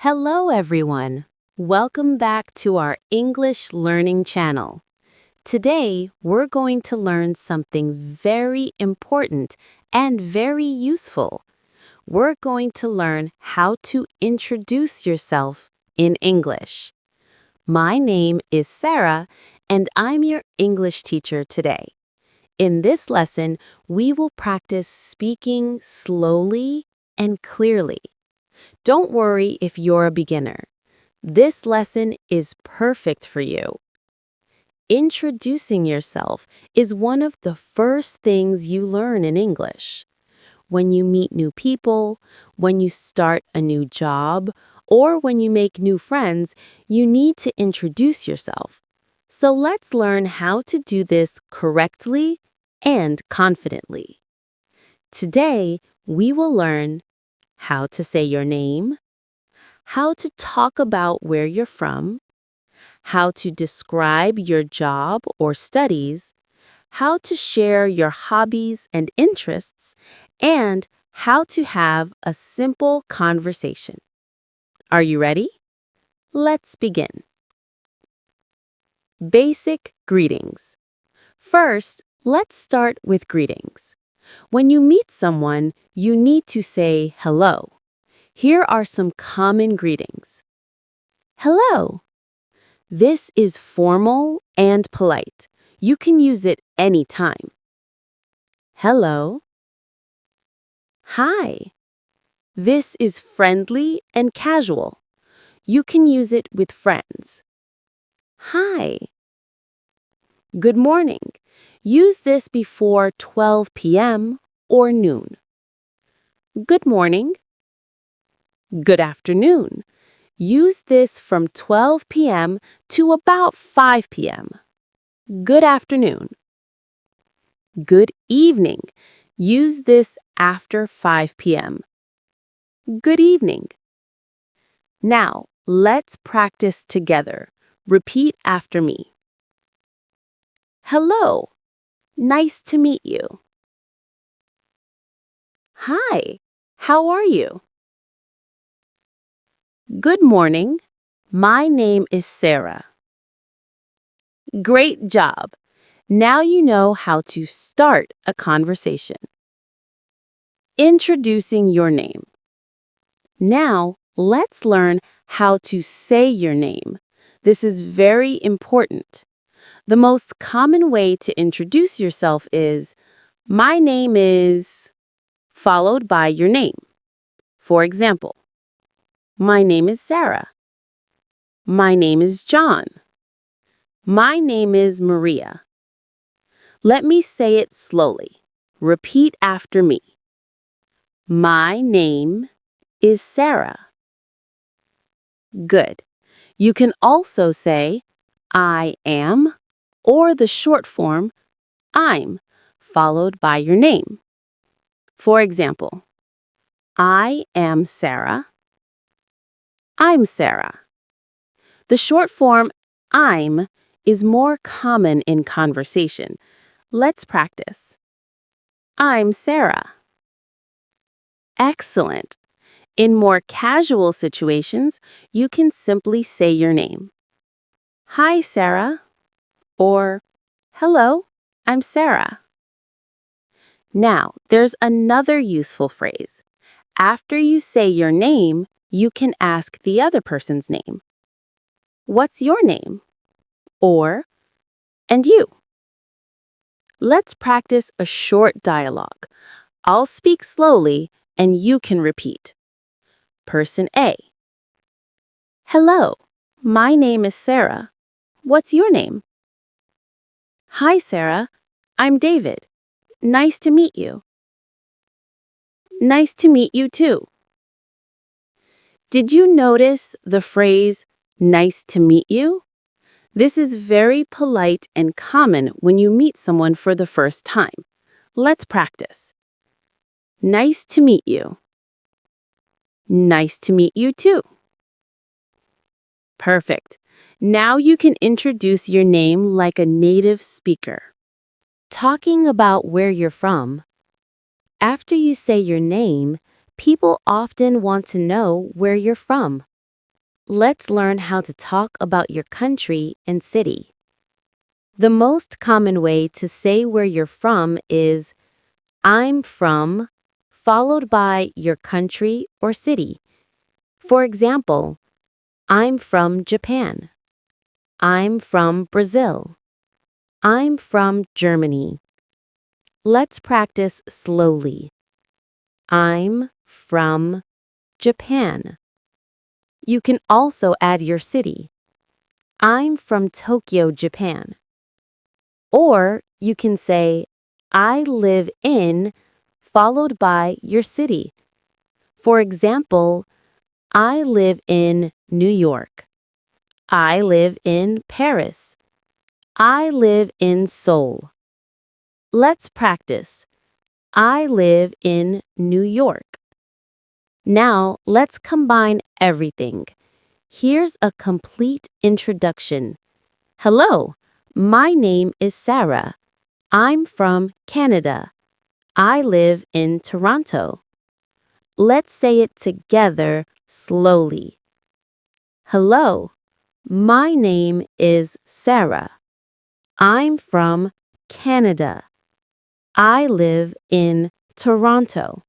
Hello, everyone. Welcome back to our English learning channel. Today, we're going to learn something very important and very useful. We're going to learn how to introduce yourself in English. My name is Sarah, and I'm your English teacher today. In this lesson, we will practice speaking slowly and clearly. Don't worry if you're a beginner. This lesson is perfect for you. Introducing yourself is one of the first things you learn in English. When you meet new people, when you start a new job, or when you make new friends, you need to introduce yourself. So let's learn how to do this correctly and confidently. Today, we will learn how to say your name, how to talk about where you're from, how to describe your job or studies, how to share your hobbies and interests, and how to have a simple conversation. Are you ready? Let's begin. Basic greetings. First, let's start with greetings. When you meet someone, you need to say hello. Here are some common greetings. Hello. This is formal and polite. You can use it anytime. Hello. Hi. This is friendly and casual. You can use it with friends. Hi. Good morning. Use this before 12 p.m. or noon. Good morning. Good afternoon. Use this from 12 p.m. to about 5 p.m. Good afternoon. Good evening. Use this after 5 p.m. Good evening. Now, let's practice together. Repeat after me. Hello. Nice to meet you. Hi. How are you? Good morning. My name is Sarah. Great job. Now you know how to start a conversation. Introducing your name. Now, let's learn how to say your name. This is very important. The most common way to introduce yourself is, my name is, followed by your name. For example, my name is Sarah. My name is John. My name is Maria. Let me say it slowly. Repeat after me. My name is Sarah. Good. You can also say, I am, or the short form, I'm, followed by your name. For example, I am Sarah. I'm Sarah. The short form, I'm, is more common in conversation. Let's practice. I'm Sarah. Excellent. In more casual situations, you can simply say your name. Hi, Sarah. Or, hello, I'm Sarah. Now, there's another useful phrase. After you say your name, you can ask the other person's name. What's your name? Or, and you? Let's practice a short dialogue. I'll speak slowly and you can repeat. Person A. Hello, my name is Sarah. What's your name? Hi, Sarah. I'm David. Nice to meet you. Nice to meet you too. Did you notice the phrase, nice to meet you? This is very polite and common when you meet someone for the first time. Let's practice. Nice to meet you. Nice to meet you too. Perfect. Now you can introduce your name like a native speaker. Talking about where you're from. After you say your name, people often want to know where you're from. let's learn how to talk about your country and city. The most common way to say where you're from is I'm from, followed by your country or city. For example, I'm from Japan. I'm from Brazil. I'm from Germany. Let's practice slowly. I'm from Japan. You can also add your city. I'm from Tokyo, Japan. Or you can say, I live in, followed by your city. For example, I live in New York. I live in Paris. I live in Seoul. Let's practice. I live in New York. Now, let's combine everything. Here's a complete introduction. Hello, my name is Sarah. I'm from Canada. I live in Toronto. Let's say it together slowly. Hello, my name is Sarah. I'm from Canada. I live in Toronto.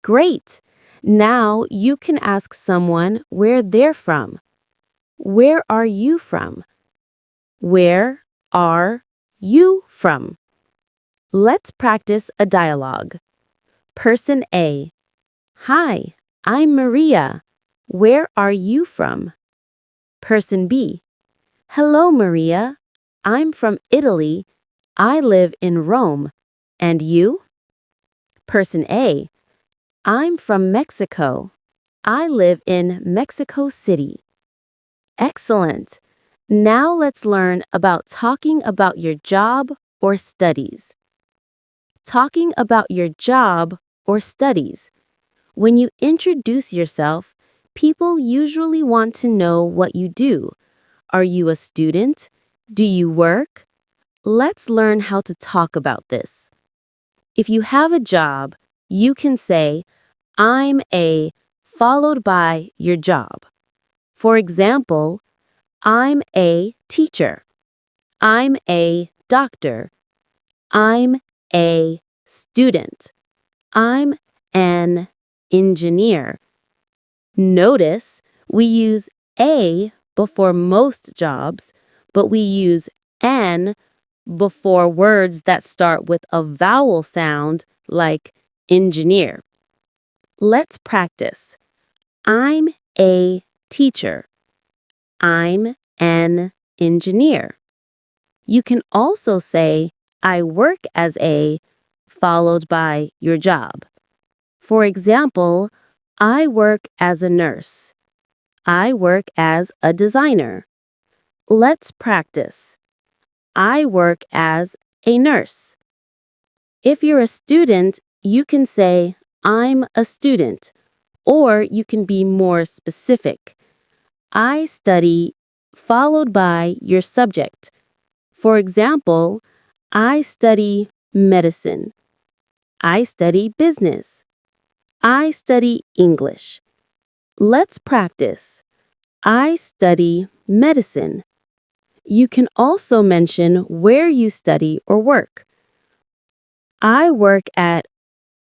Great! Now you can ask someone where they're from. Where are you from? Where are you from? Let's practice a dialogue. Person A. Hi, I'm Maria. Where are you from? Person B. Hello, Maria. I'm from Italy. I live in Rome. And you? Person A. I'm from Mexico. I live in Mexico City. Excellent. Now let's learn about talking about your job or studies. Talking about your job or studies. When you introduce yourself, people usually want to know what you do. Are you a student? Do you work? Let's learn how to talk about this. If you have a job, you can say, I'm a, followed by your job. For example, I'm a teacher. I'm a doctor. I'm a student. I'm an engineer. Notice we use a before most jobs, but we use an before words that start with a vowel sound like engineer. Let's practice. I'm a teacher. I'm an engineer. You can also say, I work as a, followed by your job. For example, I work as a nurse. I work as a designer. Let's practice. I work as a nurse. If you're a student, you can say, I'm a student, or you can be more specific. I study, followed by your subject. For example, I study medicine. I study business. I study English. Let's practice. I study medicine. You can also mention where you study or work. I work at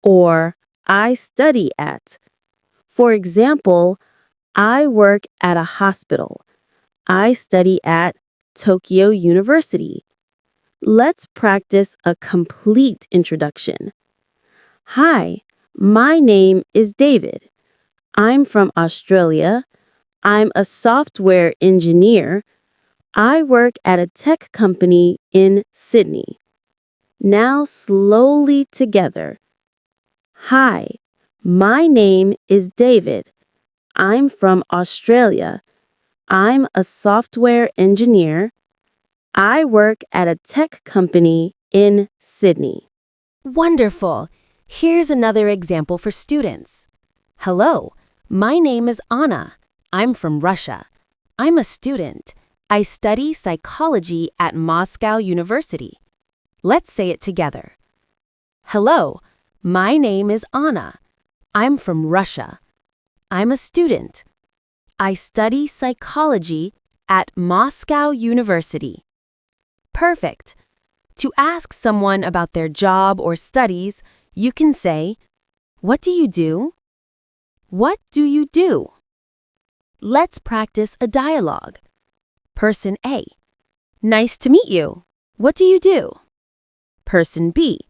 or I study at. For example, I work at a hospital. I study at Tokyo University. Let's practice a complete introduction. Hi, my name is David. I'm from Australia. I'm a software engineer. I work at a tech company in Sydney. Now slowly together. Hi, my name is David. I'm from Australia. I'm a software engineer. I work at a tech company in Sydney. Wonderful! Here's another example for students. Hello, my name is Anna. I'm from Russia. I'm a student. I study psychology at Moscow University. Let's say it together. Hello, my name is Anna. I'm from Russia. I'm a student. I study psychology at Moscow University. Perfect. To ask someone about their job or studies, you can say, "What do you do?" What do you do? Let's practice a dialogue. Person A. Nice to meet you. What do you do? Person B.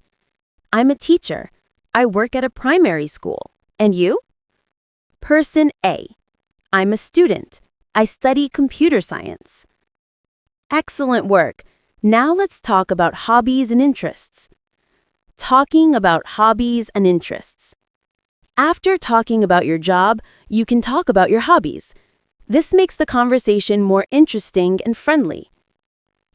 I'm a teacher. I work at a primary school. And you? Person A. I'm a student. I study computer science. Excellent work. Now let's talk about hobbies and interests. Talking about hobbies and interests. After talking about your job, you can talk about your hobbies. This makes the conversation more interesting and friendly.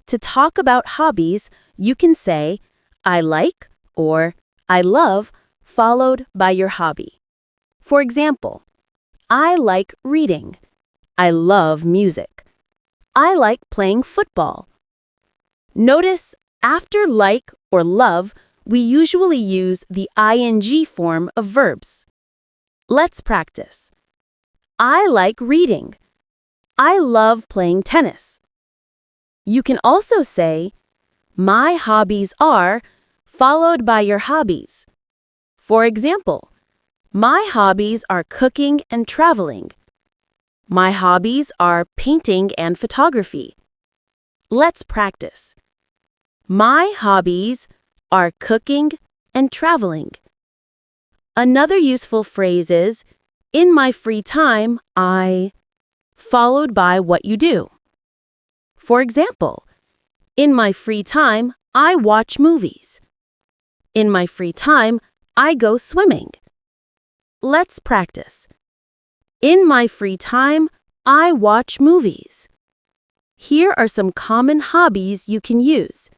To talk about hobbies, you can say, I like or I love, followed by your hobby. For example, I like reading. I love music. I like playing football. Notice, after like or love, we usually use the ing form of verbs. Let's practice. I like reading. I love playing tennis. You can also say, my hobbies are, followed by your hobbies. For example, my hobbies are cooking and traveling. My hobbies are painting and photography. Let's practice. My hobbies are cooking and traveling. Another useful phrase is, in my free time, I, followed by what you do. For example, in my free time, I watch movies. In my free time, I go swimming. Let's practice. In my free time, I watch movies. Here are some common hobbies you can use: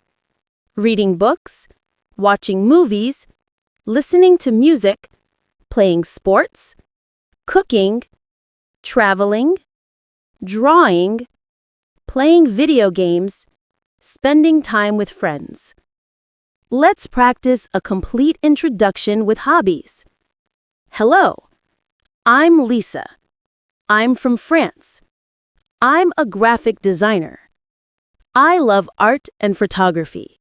reading books, watching movies, listening to music, playing sports, cooking, traveling, drawing, playing video games, spending time with friends. Let's practice a complete introduction with hobbies. Hello, I'm Lisa. I'm from France. I'm a graphic designer. I love art and photography.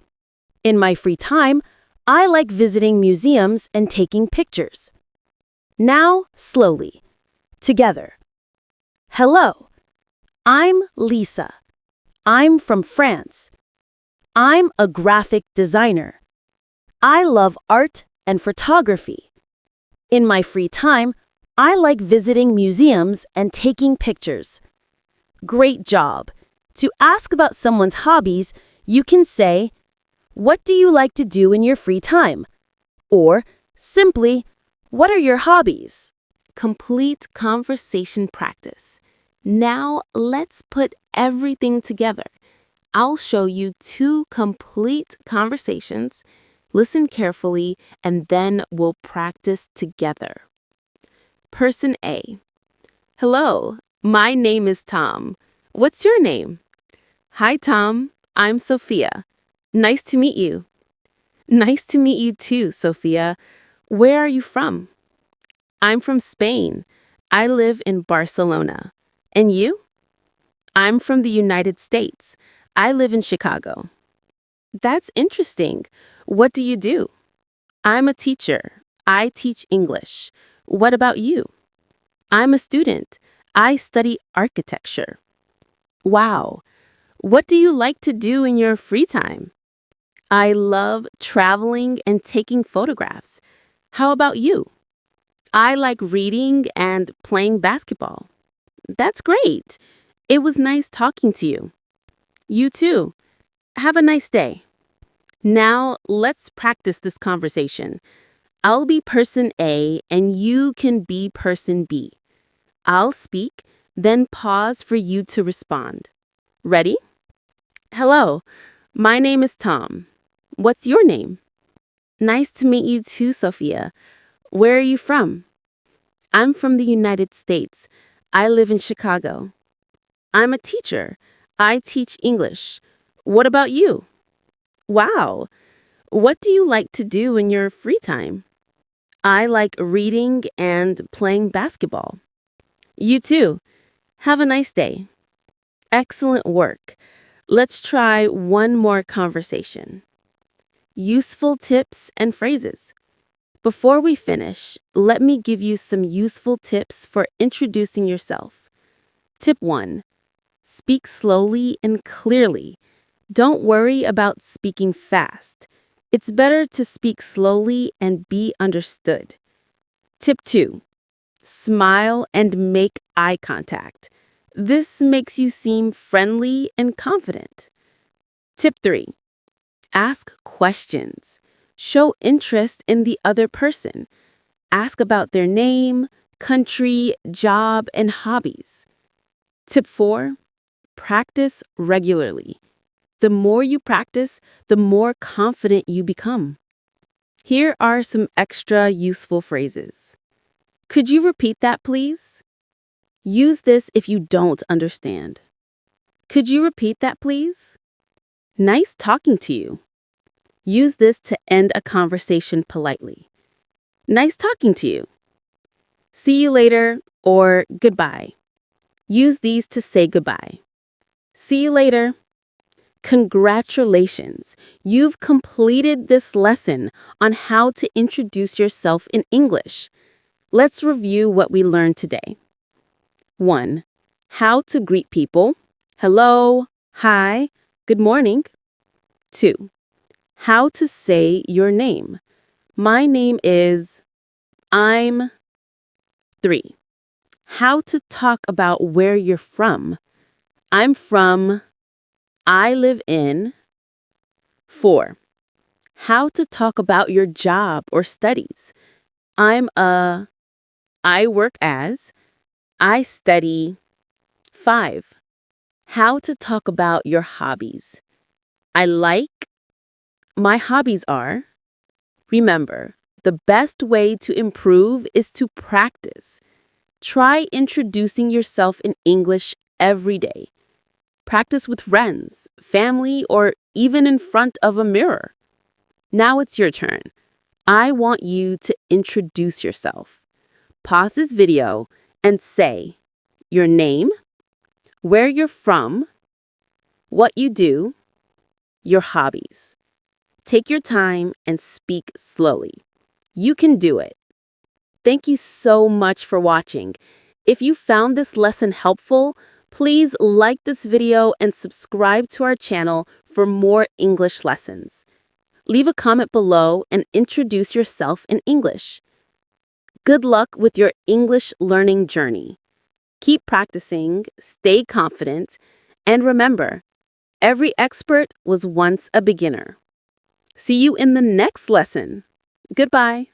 In my free time, I like visiting museums and taking pictures. Now, slowly. Together. Hello, I'm Lisa. I'm from France. I'm a graphic designer. I love art and photography. In my free time, I like visiting museums and taking pictures. Great job! To ask about someone's hobbies, you can say, what do you like to do in your free time? Or, simply, what are your hobbies? Complete conversation practice. Now, let's put everything together. I'll show you 2 complete conversations. Listen carefully, and then we'll practice together. Person A. Hello, my name is Tom. What's your name? Hi, Tom. I'm Sophia. Nice to meet you. Nice to meet you too, Sophia. Where are you from? I'm from Spain. I live in Barcelona. And you? I'm from the United States. I live in Chicago. That's interesting. What do you do? I'm a teacher. I teach English. What about you? I'm a student. I study architecture. Wow. What do you like to do in your free time? I love traveling and taking photographs. How about you? I like reading and playing basketball. That's great. It was nice talking to you. You too. Have a nice day. Now, let's practice this conversation. I'll be person A and you can be person B. I'll speak, then pause for you to respond. Ready? Hello, my name is Tom. What's your name? Nice to meet you too, Sophia. Where are you from? I'm from the United States. I live in Chicago. I'm a teacher. I teach English. What about you? Wow. What do you like to do in your free time? I like reading and playing basketball. You too. Have a nice day. Excellent work. Let's try one more conversation. Useful tips and phrases. Before we finish, let me give you some useful tips for introducing yourself. Tip 1. Speak slowly and clearly. Don't worry about speaking fast. It's better to speak slowly and be understood. Tip 2. Smile and make eye contact. This makes you seem friendly and confident. Tip 3. Ask questions. Show interest in the other person. Ask about their name, country, job, and hobbies. Tip 4. Practice regularly. The more you practice, the more confident you become. Here are some extra useful phrases. Could you repeat that, please? Use this if you don't understand. Could you repeat that, please? Nice talking to you. Use this to end a conversation politely. Nice talking to you. See you later or goodbye. Use these to say goodbye. See you later. Congratulations! You've completed this lesson on how to introduce yourself in English. Let's review what we learned today. 1. How to greet people. Hello, hi, good morning. 2. How to say your name. My name is. I'm. 3. How to talk about where you're from. I'm from. I live in. 4. How to talk about your job or studies. I work as. I study. 5. How to talk about your hobbies. My hobbies are. Remember, the best way to improve is to practice. Try introducing yourself in English every day. Practice with friends, family, or even in front of a mirror. Now it's your turn. I want you to introduce yourself. Pause this video and say your name, where you're from, what you do, your hobbies. Take your time and speak slowly. You can do it. Thank you so much for watching. If you found this lesson helpful, please like this video and subscribe to our channel for more English lessons. Leave a comment below and introduce yourself in English. Good luck with your English learning journey. Keep practicing, stay confident, and remember, every expert was once a beginner. See you in the next lesson. Goodbye.